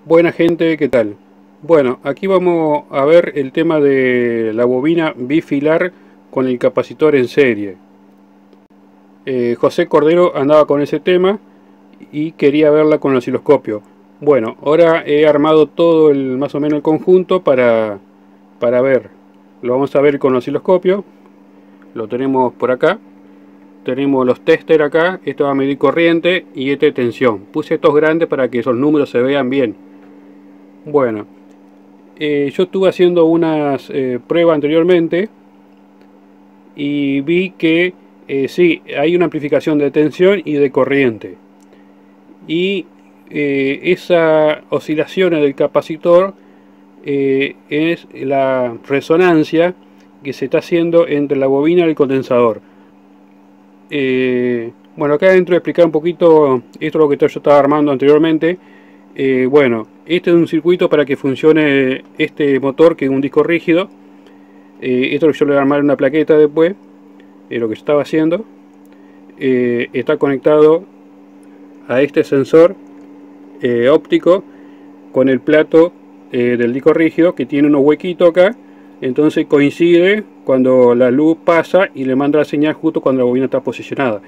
Buena gente, ¿qué tal? Bueno, aquí vamos a ver el tema de la bobina bifilar con el capacitor en serie. José Cordero andaba con ese tema y quería verla con el osciloscopio. Bueno, ahora he armado todo más o menos el conjunto para ver. Lo vamos a ver con el osciloscopio. Lo tenemos por acá. Tenemos los tester acá. Esto va a medir corriente y este tensión. Puse estos grandes para que esos números se vean bien. Bueno. Yo estuve haciendo unas pruebas anteriormente y vi que sí, hay una amplificación de tensión y de corriente. Y esas oscilaciones del capacitor es la resonancia que se está haciendo entre la bobina y el condensador. Bueno, acá dentro de explicar un poquito, esto es lo que yo estaba armando anteriormente. Bueno, este es un circuito para que funcione este motor, que es un disco rígido. Esto yo le voy a armar una plaqueta después, lo que yo estaba haciendo. Está conectado a este sensor óptico con el plato del disco rígido, que tiene unos huequitos acá. Entonces coincide cuando la luz pasa y le manda la señal justo cuando la bobina está posicionada.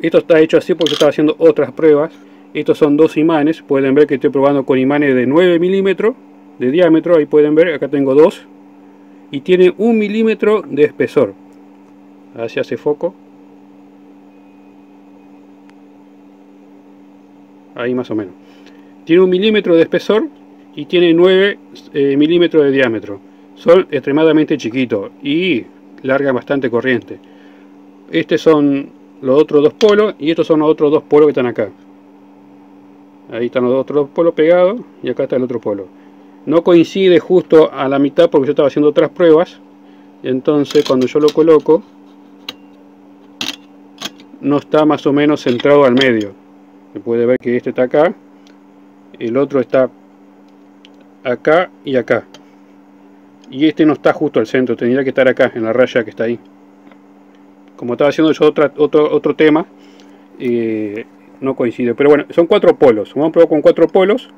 Esto está hecho así porque yo estaba haciendo otras pruebas. Estos son dos imanes. Pueden ver que estoy probando con imanes de 9 milímetros de diámetro. Ahí pueden ver, acá tengo dos. Y tiene 1 milímetro de espesor. A ver si hace foco. Ahí más o menos. Tiene 1 milímetro de espesor y tiene 9 milímetros de diámetro. Son extremadamente chiquitos y largan bastante corriente. Estos son los otros dos polos y estos son los otros dos polos que están acá. Ahí están los otros dos polos pegados y acá está el otro polo. No coincide justo a la mitad porque yo estaba haciendo otras pruebas. Entonces cuando yo lo coloco, no está más o menos centrado al medio. Se puede ver que este está acá, el otro está acá y acá. Y este no está justo al centro, tendría que estar acá, en la raya que está ahí. Como estaba haciendo yo otro tema, no coincide. Pero bueno, son 4 polos. Vamos a probar con 4 polos.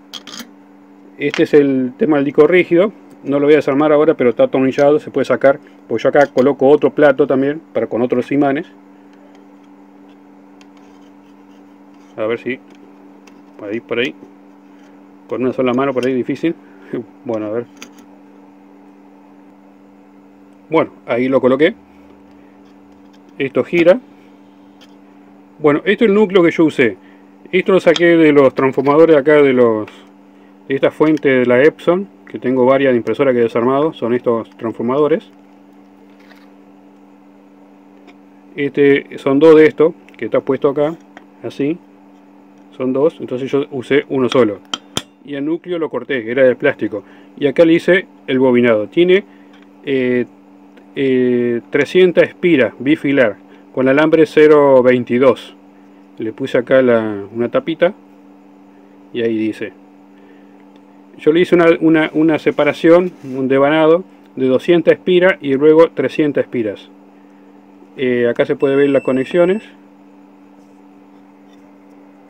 Este es el tema del disco rígido. No lo voy a desarmar ahora, pero está atornillado, se puede sacar. Pues yo acá coloco otro plato también, con otros imanes. A ver si... por ahí. Con una sola mano por ahí difícil. Bueno, a ver. Bueno, ahí lo coloqué. Esto gira. Bueno, esto es el núcleo que yo usé. Esto lo saqué de los transformadores acá de esta fuente de la Epson, que tengo varias impresoras que he desarmado. Son estos transformadores. Son dos de estos que está puesto acá, así. Son dos, entonces yo usé uno solo. Y el núcleo lo corté, era de plástico. Y acá le hice el bobinado. Tiene 300 espiras bifilar con alambre 0.22. Le puse acá una tapita y ahí dice. Yo le hice una separación, un devanado de 200 espiras y luego 300 espiras. Acá se puede ver las conexiones.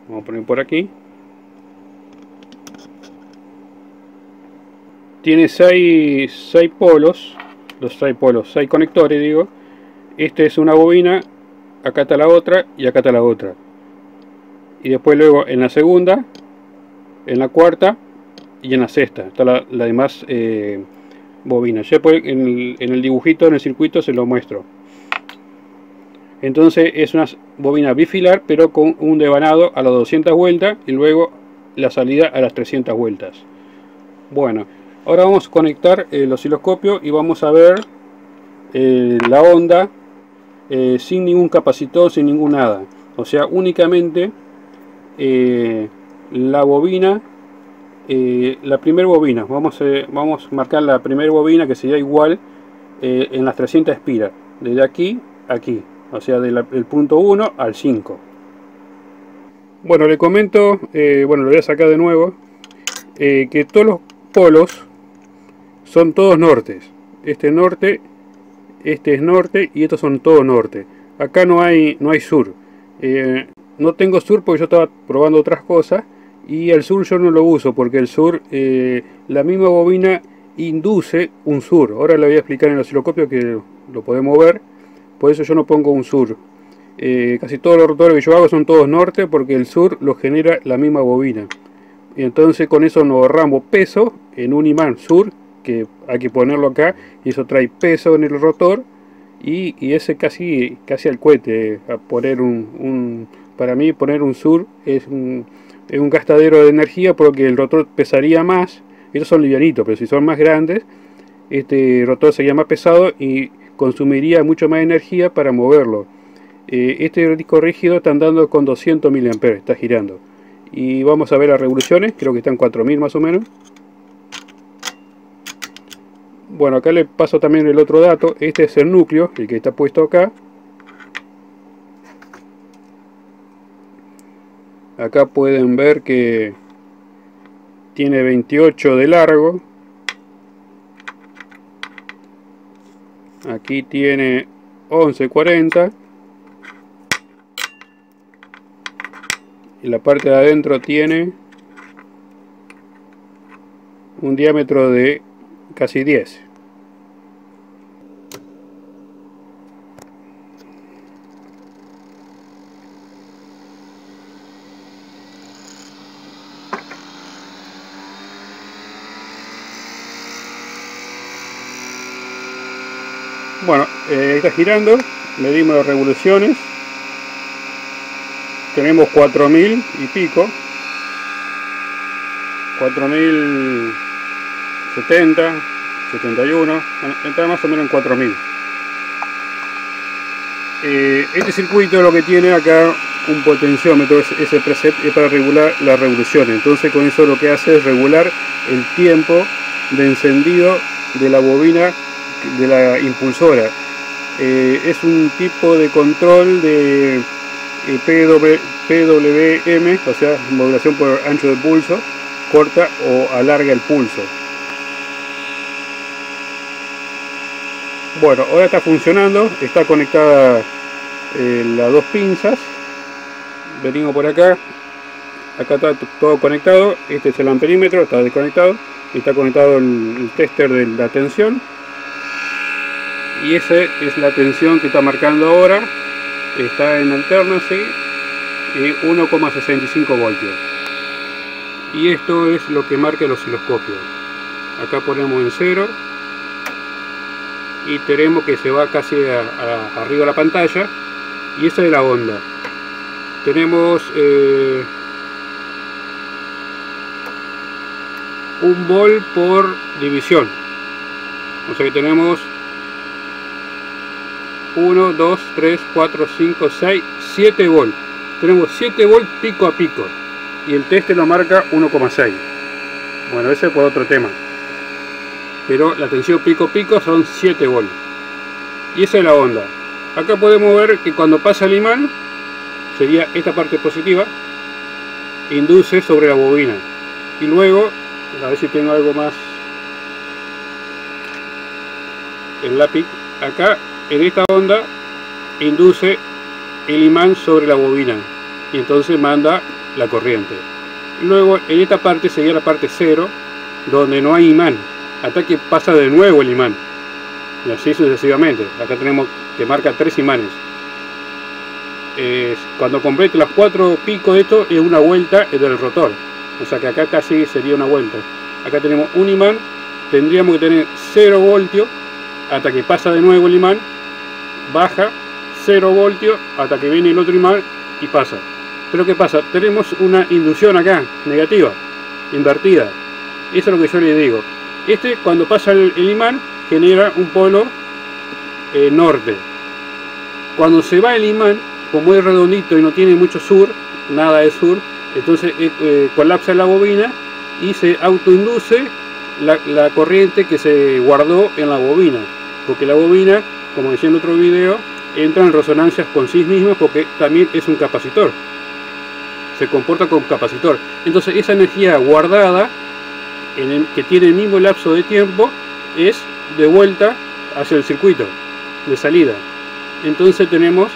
Vamos a poner por aquí. Tiene 6 polos, 6 conectores digo. Este es una bobina, acá está la otra y acá está la otra. Y después luego en la segunda, en la cuarta y en la sexta está la demás bobina. Ya en el dibujito, en el circuito se lo muestro. Entonces es una bobina bifilar, pero con un devanado a las 200 vueltas y luego la salida a las 300 vueltas. Bueno, ahora vamos a conectar el osciloscopio y vamos a ver la onda sin ningún capacitor, sin ningún nada. O sea, únicamente la bobina, la primera bobina. Vamos a marcar la primera bobina, que sería igual en las 300 espiras. Desde aquí a aquí. O sea, del punto 1 al 5. Bueno, le comento, bueno, lo voy a sacar de nuevo, que todos los polos son todos nortes. Este es norte, este es norte y estos son todos norte. Acá no hay sur. No tengo sur porque yo estaba probando otras cosas Y el sur yo no lo uso porque el sur, la misma bobina induce un sur. Ahora le voy a explicar en el osciloscopio que lo podemos ver. Por eso yo no pongo un sur. Casi todos los rotores que yo hago son todos norte porque el sur lo genera la misma bobina. Y entonces con eso nos ahorramos peso en un imán sur, que hay que ponerlo acá, y eso trae peso en el rotor, y ese casi al cohete. A poner para mí poner un sur es un gastadero de energía porque el rotor pesaría más. Estos son livianitos, pero si son más grandes, este rotor sería más pesado y consumiría mucho más energía para moverlo. Este disco rígido está andando con 200 mA, está girando. Y vamos a ver las revoluciones, creo que están 4000 más o menos. Bueno, acá le paso también el otro dato. Este es el núcleo, el que está puesto acá. Acá pueden ver que tiene 28 de largo. Aquí tiene 11,40. Y la parte de adentro tiene un diámetro de casi 10. Bueno, está girando, medimos las revoluciones. Tenemos 4000 y pico, 4070, 71, está más o menos en 4000. Este circuito lo que tiene acá un potenciómetro, ese preset es para regular las revoluciones. Entonces con eso lo que hace es regular el tiempo de encendido de la bobina de la impulsora. Es un tipo de control de PWM, o sea, modulación por ancho de pulso, corta o alarga el pulso. Bueno, ahora está funcionando, está conectada las dos pinzas. Venimos por acá, acá está todo conectado. Este es el amperímetro, está desconectado, está conectado el tester de la tensión, y esa es la tensión que está marcando ahora. Está en alternance y 1,65 voltios. Y esto es lo que marca el osciloscopio. Acá ponemos en 0 y tenemos que se va casi arriba de la pantalla, y esa es la onda. Tenemos 1 volt por división, o sea que tenemos 1, 2, 3, 4, 5, 6, 7 volt. Tenemos 7 volt pico a pico. Y el teste lo marca 1,6. Bueno, ese es por otro tema. Pero la tensión pico a pico son 7 volt. Y esa es la onda. Acá podemos ver que cuando pasa el imán, sería esta parte positiva, induce sobre la bobina. Y luego, a ver si tengo algo más. El lápiz. Acá en esta onda induce el imán sobre la bobina y entonces manda la corriente. Luego en esta parte sería la parte 0, donde no hay imán, hasta que pasa de nuevo el imán, y así sucesivamente. Acá tenemos que marca 3 imanes. Cuando complete las 4 picos de esto es una vuelta del rotor, o sea que acá casi sería una vuelta. Acá tenemos un imán, tendríamos que tener 0 voltios hasta que pasa de nuevo el imán, baja 0 voltios hasta que viene el otro imán y pasa. Pero ¿qué pasa? Tenemos una inducción acá, negativa, invertida. Eso es lo que yo les digo. Cuando pasa el imán, genera un polo norte. Cuando se va el imán, como es redondito y no tiene mucho sur, nada de sur, entonces colapsa la bobina y se autoinduce la corriente que se guardó en la bobina. Porque la bobina, como decía en otro video, entra en resonancias con sí misma porque también es un capacitor. Se comporta como capacitor. Entonces esa energía guardada, que tiene el mismo lapso de tiempo, es de vuelta hacia el circuito de salida. Entonces tenemos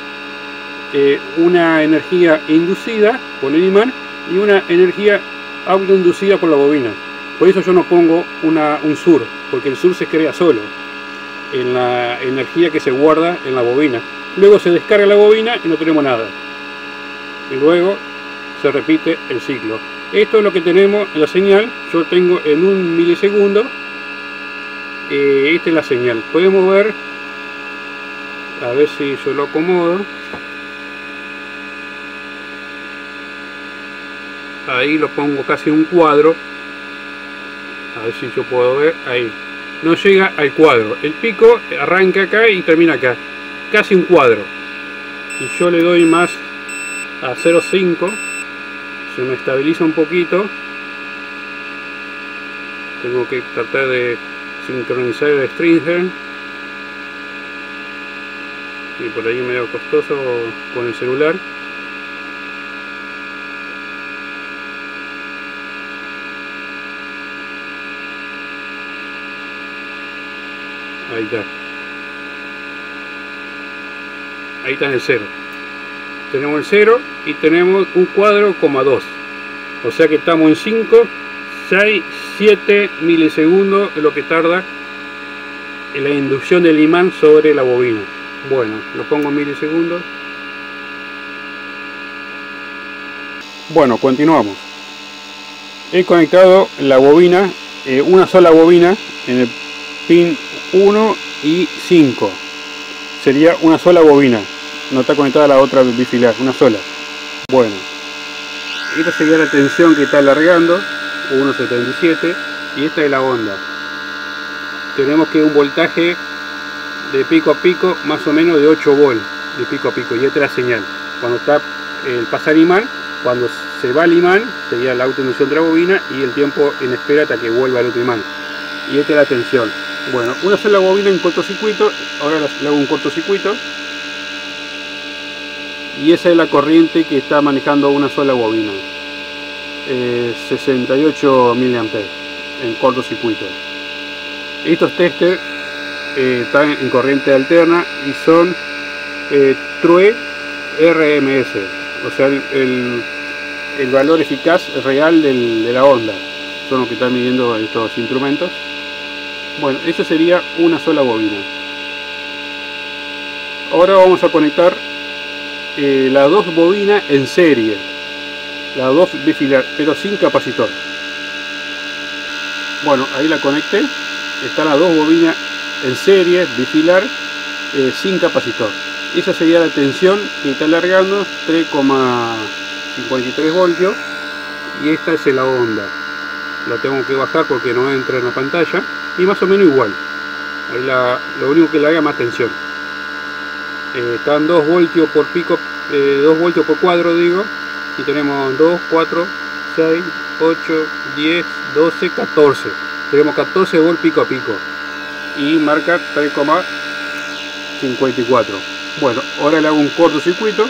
una energía inducida por el imán y una energía autoinducida por la bobina. Por eso yo no pongo un sur, porque el sur se crea solo en la energía que se guarda en la bobina. Luego se descarga la bobina y no tenemos nada. Y luego se repite el ciclo. Esto es lo que tenemos en la señal. Yo tengo en 1 milisegundo. Esta es la señal. Podemos ver, a ver si yo lo acomodo. Ahí lo pongo casi un cuadro. A ver si yo puedo ver. Ahí. No llega al cuadro. El pico arranca acá y termina acá. Casi un cuadro. Y yo le doy más a 0,5. Se me estabiliza un poquito. Tengo que tratar de sincronizar el stringer. Y por ahí medio costoso con el celular. Ahí está. Ahí está en el 0. Tenemos el 0 y tenemos un cuadro, 2. O sea que estamos en 5, 6, 7 milisegundos es lo que tarda en la inducción del imán sobre la bobina. Bueno, lo pongo en milisegundos. Bueno, continuamos. He conectado la bobina, una sola bobina en el pin 1 y 5. Sería una sola bobina. No está conectada la otra bifilar, una sola. Bueno, esta sería la tensión que está alargando, 1,77, y esta es la onda. Tenemos que un voltaje de pico a pico más o menos de 8 volts de pico a pico, y esta es la señal. Cuando está el pasar imán, cuando se va el imán sería la autoinducción de la bobina y el tiempo en espera hasta que vuelva el otro imán. Y esta es la tensión. Bueno, una sola bobina en cortocircuito. Ahora le hago un cortocircuito. Y esa es la corriente que está manejando una sola bobina. 68 mA en cortocircuito. Estos testers están en corriente alterna y son TRUE RMS. O sea, el valor eficaz real de la onda. Son los que están midiendo estos instrumentos. Bueno, esa sería una sola bobina. Ahora vamos a conectar las dos bobinas en serie. Las dos bifilar, pero sin capacitor. Bueno, ahí la conecté. Están las dos bobinas en serie, bifilar, sin capacitor. Esa sería la tensión que está alargando, 3,53 voltios. Y esta es la onda. La tengo que bajar porque no entra en la pantalla. Y más o menos igual. Ahí lo único que le haga más tensión. Están 2 voltios por pico, 2 voltios por cuadro, digo. Y tenemos 2, 4, 6, 8, 10, 12, 14. Tenemos 14 volts pico a pico. Y marca 3,54. Bueno, ahora le hago un cortocircuito.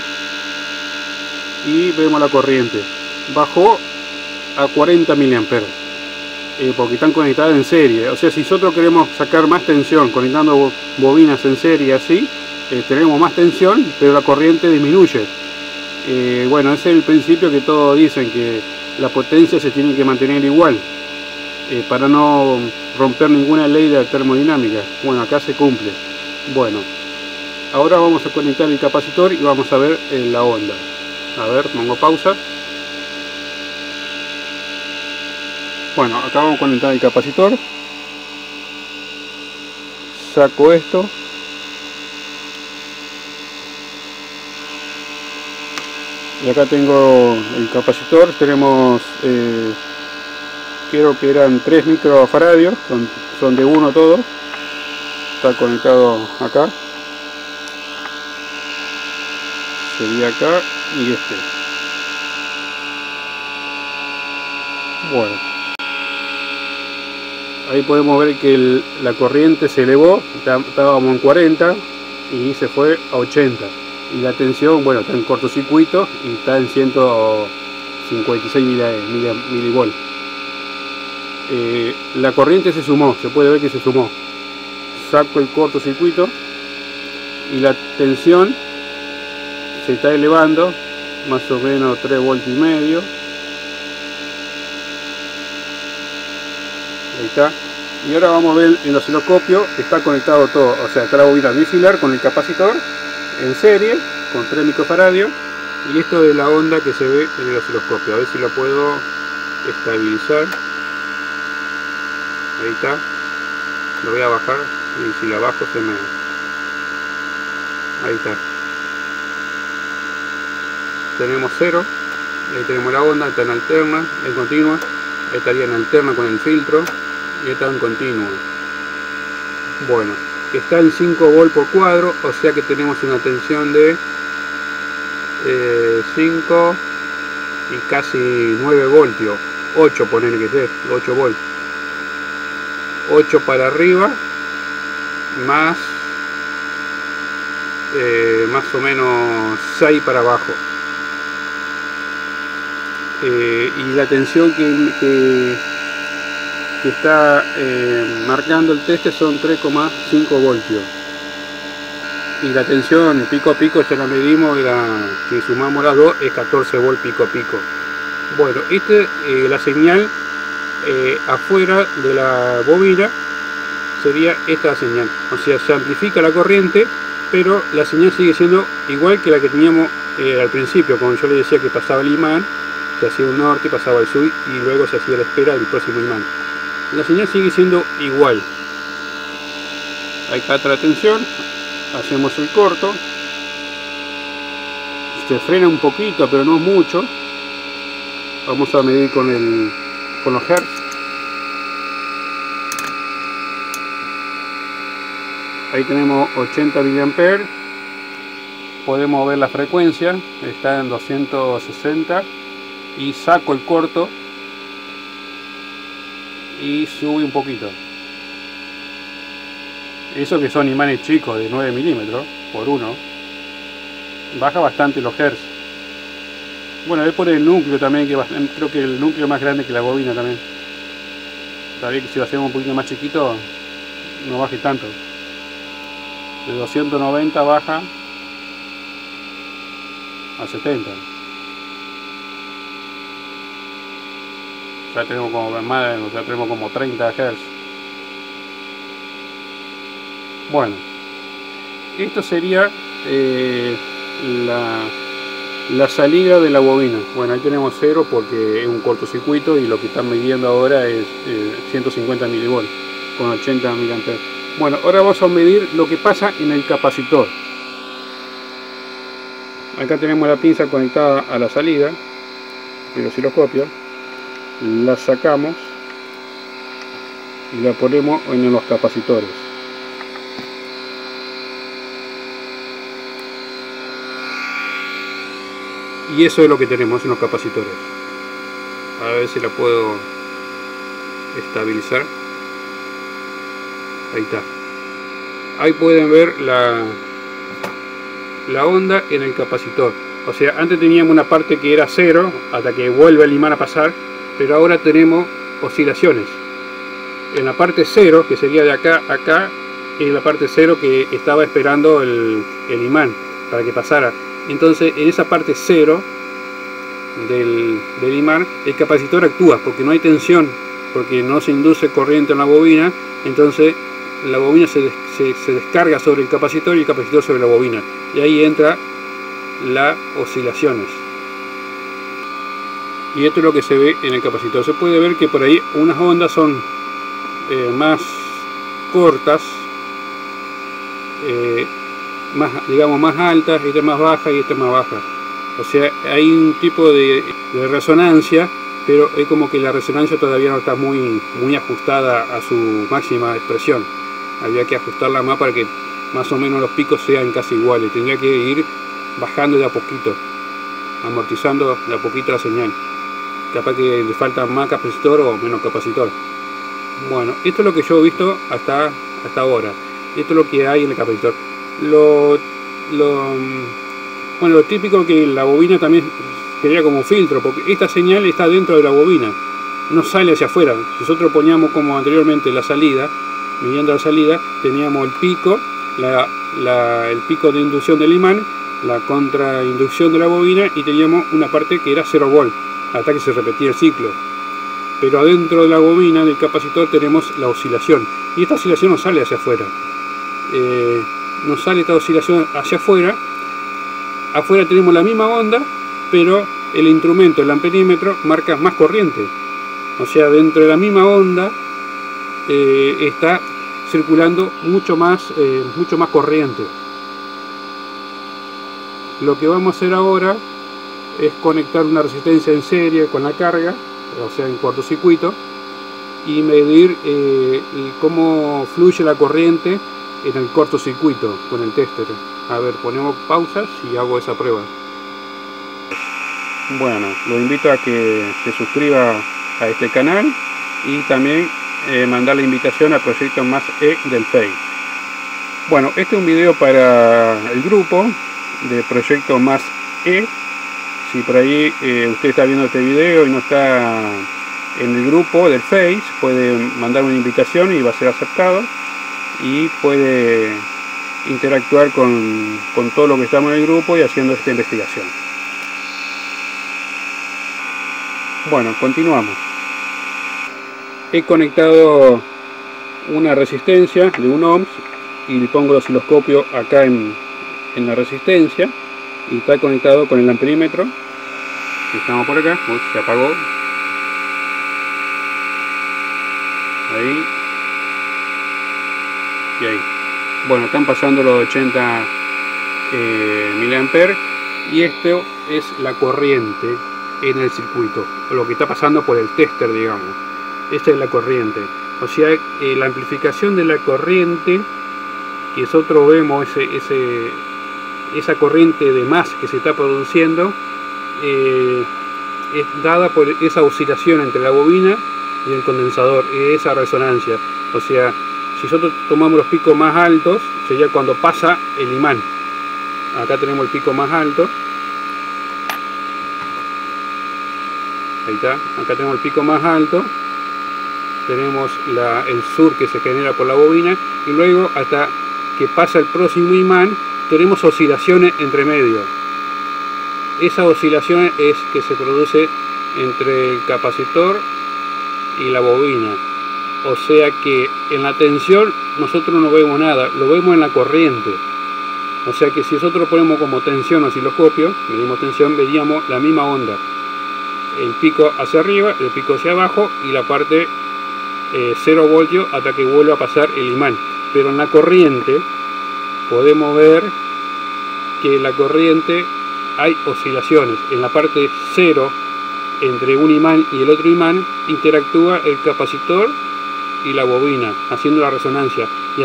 Y vemos la corriente. Bajó a 40 mA. Porque están conectadas en serie. O sea, si nosotros queremos sacar más tensión conectando bobinas en serie así, tenemos más tensión, pero la corriente disminuye. Bueno, ese es el principio que todos dicen, que la potencia se tiene que mantener igual, para no romper ninguna ley de la termodinámica. Bueno, acá se cumple. Bueno, ahora vamos a conectar el capacitor y vamos a ver la onda. A ver, pongo pausa. Bueno, acá vamos a conectar el capacitor. Saco esto. Y acá tengo el capacitor. Tenemos, creo que eran 3 microfaradios. Son de uno todos. Está conectado acá. Sería acá y este. Bueno. Ahí podemos ver que la corriente se elevó, estábamos en 40 y se fue a 80. Y la tensión, bueno, está en cortocircuito y está en 156 milivolts. La corriente se sumó, se puede ver que se sumó. Saco el cortocircuito y la tensión se está elevando, más o menos 3 voltios y medio. Ahí está. Y ahora vamos a ver el osciloscopio, está conectado todo, o sea, está la bobina bifilar con el capacitor en serie, con 3 microfaradios, y esto es la onda que se ve en el osciloscopio. A ver si la puedo estabilizar. Ahí está. Lo voy a bajar, y si la bajo se me... Ahí está. Tenemos 0, ahí tenemos la onda, está en alterna, en continua, ahí estaría en alterna con el filtro, y está en continuo. Bueno, está en 5 volt por cuadro, o sea que tenemos una tensión de 5 y casi 9 voltios, 8 ponerle que sea, 8 volts. 8 para arriba, más o menos 6 para abajo. Y la tensión que está marcando el teste son 3,5 voltios. Y la tensión pico a pico ya la medimos, si sumamos las dos es 14 volt pico a pico. Bueno, la señal afuera de la bobina sería esta señal, o sea, se amplifica la corriente, pero la señal sigue siendo igual que la que teníamos al principio, cuando yo le decía que pasaba el imán, se hacía un norte, pasaba el sur y luego se hacía la espera del próximo imán. La señal sigue siendo igual. Ahí capta la tensión, hacemos el corto, se frena un poquito pero no mucho. Vamos a medir con los hertz. Ahí tenemos 80 mA. Podemos ver la frecuencia, está en 260, y saco el corto y sube un poquito. Eso que son imanes chicos de 9 milímetros por 1, baja bastante los hertz. Bueno, es por el núcleo también, que creo que el núcleo es más grande que la bobina también. Todavía que si lo hacemos un poquito más chiquito, no baje tanto. De 290 baja a 70. Ya tenemos como 30 Hz. Bueno, esto sería la salida de la bobina. Bueno, ahí tenemos 0 porque es un cortocircuito y lo que están midiendo ahora es 150 milivolts con 80 mA. Bueno, ahora vamos a medir lo que pasa en el capacitor. Acá tenemos la pinza conectada a la salida del osciloscopio. La sacamos y la ponemos en los capacitores. Y eso es lo que tenemos en los capacitores. A ver si la puedo estabilizar. Ahí está. Ahí pueden ver la onda en el capacitor. O sea, antes teníamos una parte que era 0 hasta que vuelve el imán a pasar, pero ahora tenemos oscilaciones. En la parte 0, que sería de acá a acá, es la parte 0 que estaba esperando el imán para que pasara. Entonces, en esa parte 0 del imán, el capacitor actúa porque no hay tensión, porque no se induce corriente en la bobina. Entonces la bobina se descarga sobre el capacitor y el capacitor sobre la bobina, y ahí entra las oscilaciones. Y esto es lo que se ve en el capacitor. Se puede ver que por ahí unas ondas son más cortas, digamos más altas, esta es más baja y esta es más baja. O sea, hay un tipo de resonancia, pero es como que la resonancia todavía no está muy ajustada a su máxima expresión. Habría que ajustarla más para que más o menos los picos sean casi iguales. Tendría que ir bajando de a poquito, amortizando de a poquito la señal. Capaz que le falta más capacitor o menos capacitor. Bueno, esto es lo que yo he visto hasta ahora. Esto es lo que hay en el capacitor. Bueno, lo típico que la bobina también sería como filtro, porque esta señal está dentro de la bobina, no sale hacia afuera. Nosotros poníamos como anteriormente la salida, midiendo la salida, teníamos el pico, el pico de inducción del imán, la contrainducción de la bobina, y teníamos una parte que era 0 volt, hasta que se repetía el ciclo. pero adentro de la bobina del capacitor tenemos la oscilación, y esta oscilación no sale hacia afuera, no sale esta oscilación hacia afuera. Afuera tenemos la misma onda, pero el instrumento, el amperímetro, marca más corriente, o sea, dentro de la misma onda está circulando mucho más corriente. Lo que vamos a hacer ahora es conectar una resistencia en serie con la carga, o sea, en cortocircuito, y medir cómo fluye la corriente en el cortocircuito con el tester. A ver, ponemos pausas y hago esa prueba. Bueno, lo invito a que se suscriba a este canal y también mandar la invitación a Proyecto Más E del Face. Bueno, este es un video para el grupo de Proyecto Más E. Si por ahí usted está viendo este video y no está en el grupo del Face, puede mandar una invitación y va a ser aceptado, y puede interactuar con todo lo que estamos en el grupo y haciendo esta investigación. Bueno, continuamos. He conectado una resistencia de 1 ohms y le pongo el osciloscopio acá en la resistencia, y está conectado con el amperímetro. Estamos por acá. Uy, se apagó. Ahí y ahí. Bueno, están pasando los 80 miliamperes, y esto es la corriente en el circuito, o lo que está pasando por el tester, digamos. Esta es la corriente, o sea, la amplificación de la corriente que nosotros vemos, esa corriente de más que se está produciendo, es dada por esa oscilación entre la bobina y el condensador, esa resonancia. O sea, si nosotros tomamos los picos más altos, sería cuando pasa el imán. Acá tenemos el pico más alto. Ahí está. Acá tenemos el pico más alto. Tenemos el sur que se genera por la bobina. Y luego, hasta que pasa el próximo imán, tenemos oscilaciones entre medio. Esa oscilación es que se produce entre el capacitor y la bobina. O sea que en la tensión nosotros no vemos nada, lo vemos en la corriente. O sea que si nosotros ponemos como tensión osciloscopio, medimos tensión, veríamos la misma onda. El pico hacia arriba, el pico hacia abajo, y la parte 0 voltios hasta que vuelva a pasar el imán. Pero en la corriente podemos ver que en la corriente hay oscilaciones. En la parte 0, entre un imán y el otro imán, interactúa el capacitor y la bobina, haciendo la resonancia y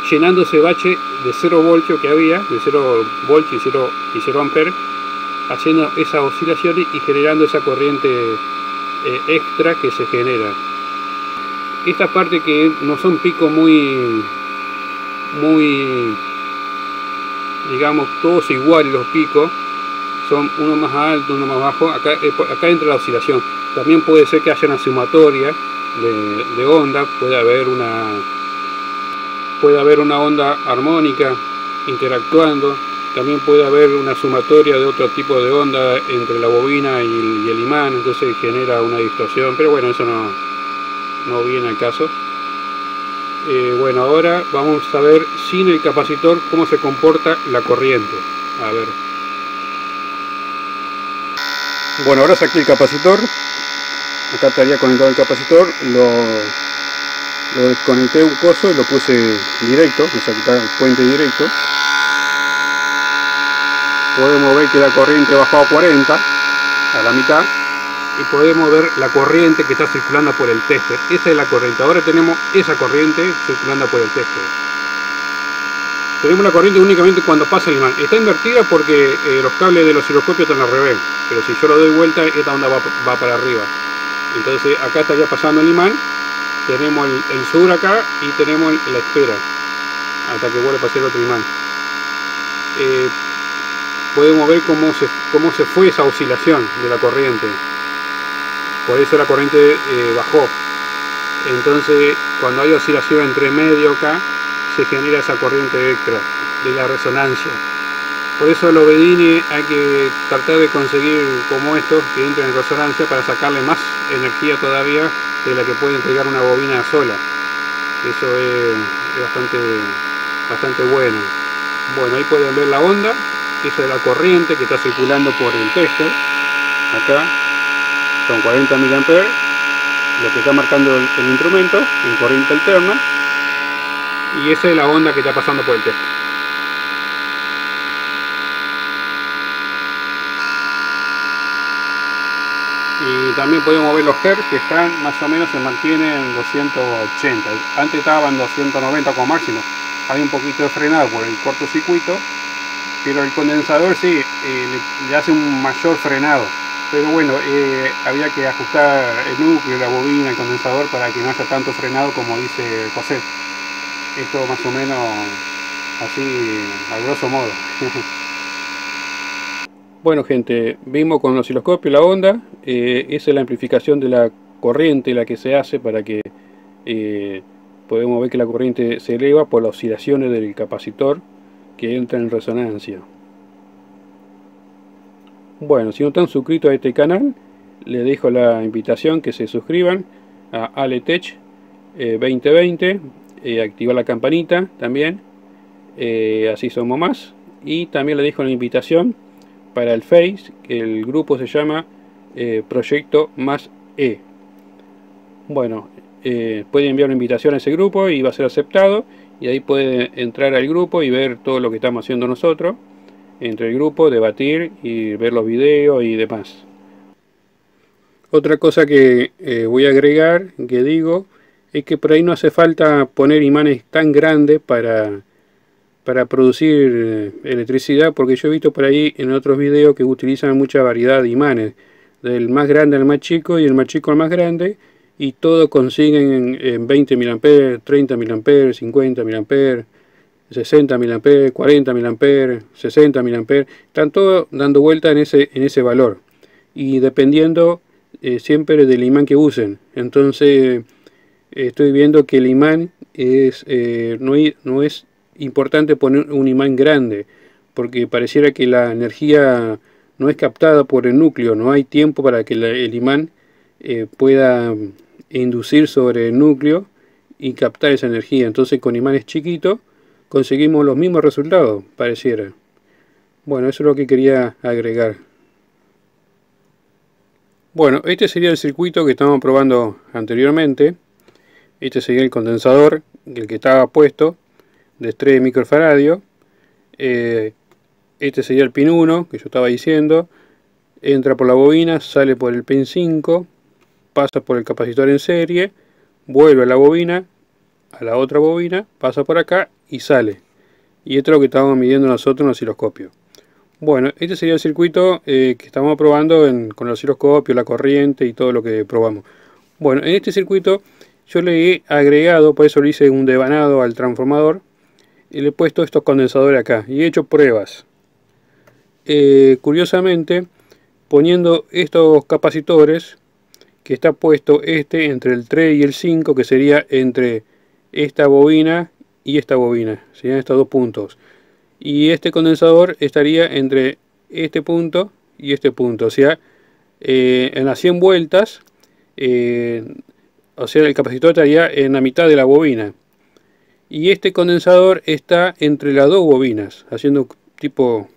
llenando ese bache de 0 voltios que había, de 0 voltios y 0 amperes, haciendo esas oscilaciones y generando esa corriente extra que se genera. Esta parte que no son picos muy, digamos, todos iguales los picos, son uno más alto, uno más bajo. Acá entra la oscilación. También puede ser que haya una sumatoria de onda, puede haber una onda armónica interactuando, también puede haber una sumatoria de otro tipo de onda entre la bobina y el imán, entonces genera una distorsión, pero bueno, eso no viene al caso. Bueno, ahora vamos a ver sin el capacitor cómo se comporta la corriente. A ver. Bueno, ahora saqué el capacitor. Acá estaría conectado el capacitor. Lo desconecté un coso y lo puse directo. Me saqué el puente directo. Podemos ver que la corriente bajó a 40, a la mitad. Y podemos ver la corriente que está circulando por el tester. Esa es la corriente. Ahora tenemos esa corriente circulando por el tester. Tenemos la corriente únicamente cuando pasa el imán. Está invertida porque los cables del osciloscopio están al revés. Pero si yo lo doy vuelta, esta onda va para arriba. Entonces acá estaría pasando el imán. Tenemos el sur acá y tenemos la espera. Hasta que vuelva a pasar el otro imán. Podemos ver cómo se fue esa oscilación de la corriente. Por eso la corriente bajó. Entonces cuando hay oscilación entre medio acá, se genera esa corriente extra de la resonancia. Por eso los bedini hay que tratar de conseguir como estos que entren en resonancia para sacarle más energía todavía de la que puede entregar una bobina sola. Eso es bastante bueno. Bueno, ahí pueden ver la onda. Esa es la corriente que está circulando por el tester. Acá son 40 mA, lo que está marcando el instrumento en corriente alterna. Y esa es la onda que está pasando por el tester. Y también podemos ver los hertz que están más o menos, se mantienen en 280. Antes estaban 290 como máximo. Hay un poquito de frenado por el cortocircuito, pero el condensador sí le hace un mayor frenado. Pero bueno, había que ajustar el núcleo, la bobina, el condensador para que no haya tanto frenado como dice José. Esto más o menos así a grosso modo. Bueno gente, vimos con el osciloscopio la onda. Esa es la amplificación de la corriente, la que se hace para que podemos ver que la corriente se eleva por las oscilaciones del capacitor que entra en resonancia. Bueno, si no están suscritos a este canal, les dejo la invitación que se suscriban a Aletech 2020, activar la campanita también, así somos más. Y también les dejo la invitación para el Face, que el grupo se llama Proyecto Más E. Bueno, puede enviar una invitación a ese grupo y va a ser aceptado, y ahí puede entrar al grupo y ver todo lo que estamos haciendo nosotros entre el grupo, debatir y ver los videos y demás. Otra cosa que voy a agregar, que digo, es que por ahí no hace falta poner imanes tan grandes para producir electricidad, porque yo he visto por ahí en otros videos que utilizan mucha variedad de imanes, del más grande al más chico y el más chico al más grande, y todos consiguen en 20 mA, 30 mA, 50 mA, 60 mA, 40 mA, 60 mA, están todos dando vuelta en ese valor, y dependiendo siempre del imán que usen. Entonces estoy viendo que el imán no es importante poner un imán grande, porque pareciera que la energía no es captada por el núcleo, no hay tiempo para que el imán pueda inducir sobre el núcleo y captar esa energía. Entonces con imanes chiquitos conseguimos los mismos resultados, pareciera. Bueno, eso es lo que quería agregar. Bueno, este sería el circuito que estábamos probando anteriormente. Este sería el condensador, el que estaba puesto, de 3 microfaradios. Este sería el pin 1 que yo estaba diciendo. Entra por la bobina, sale por el pin 5, pasa por el capacitor en serie, vuelve a la bobina, a la otra bobina, pasa por acá y sale. Y esto es lo que estábamos midiendo nosotros en el osciloscopio. Bueno, este sería el circuito que estamos probando con el osciloscopio, la corriente y todo lo que probamos. Bueno, en este circuito yo le he agregado, por eso le hice un devanado al transformador, y le he puesto estos condensadores acá y he hecho pruebas. Curiosamente, poniendo estos capacitores, que está puesto entre el 3 y el 5, que sería entre esta bobina y esta bobina, serían estos dos puntos, y este condensador estaría entre este punto y este punto, o sea, en las 100 vueltas, o sea, el capacitor estaría en la mitad de la bobina, y este condensador está entre las dos bobinas, haciendo tipo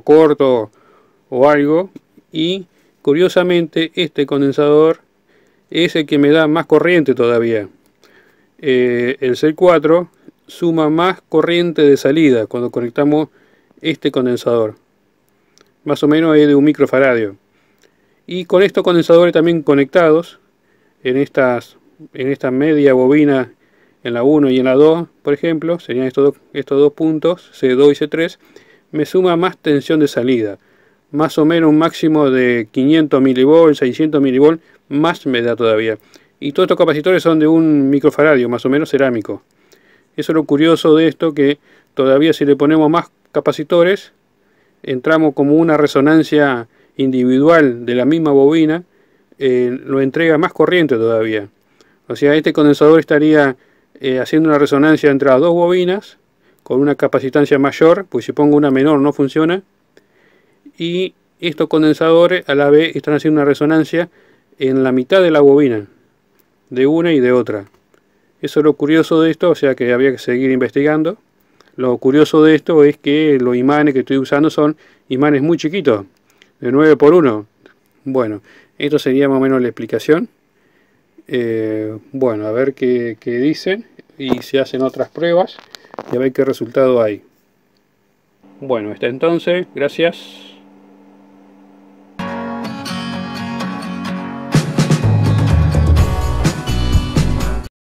corto o algo. Y curiosamente este condensador es el que me da más corriente todavía. El C4 suma más corriente de salida cuando conectamos este condensador, más o menos es de 1 microfaradio. Y con estos condensadores también conectados en esta media bobina, en la 1 y en la 2, por ejemplo, serían estos dos puntos, C2 y C3, me suma más tensión de salida, más o menos un máximo de 500 mV, 600 mV, más me da todavía. Y todos estos capacitores son de 1 microfaradio, más o menos cerámico. Eso es lo curioso de esto, que todavía si le ponemos más capacitores, entramos como una resonancia individual de la misma bobina, lo entrega más corriente todavía. O sea, este condensador estaría haciendo una resonancia entre las dos bobinas, con una capacitancia mayor, pues si pongo una menor no funciona, y estos condensadores a la vez están haciendo una resonancia en la mitad de la bobina, de una y de otra. Eso es lo curioso de esto, o sea que había que seguir investigando. Lo curioso de esto es que los imanes que estoy usando son imanes muy chiquitos, de 9 por 1. Bueno, esto sería más o menos la explicación. Bueno, a ver qué dicen y si hacen otras pruebas y a ver qué resultado hay. Bueno, hasta entonces, gracias.